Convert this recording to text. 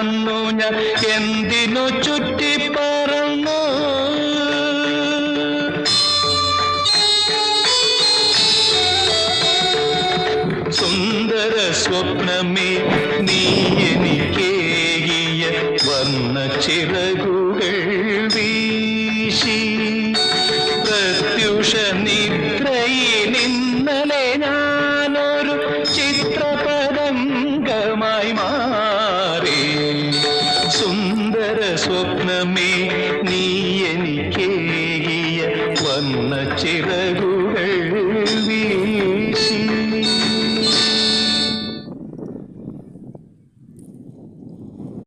വന്നു ഞാൻ എന്തിനു ചുറ്റിപ്പറന്നു സുന്ദര സ്വപ്നമേ നീ എനിക്കേകിയ വർണ്ണ ചിറകുകൾ വീശി പ്രത്യുഷ നിദ്രയിൽ ഇന്നലെ ഞാനൊരു ചിത്രപതംഗമായി മാറി സുന്ദര സ്വപ്നമേ നീ എനിക്കേകിയ വർണ്ണ ചിറകു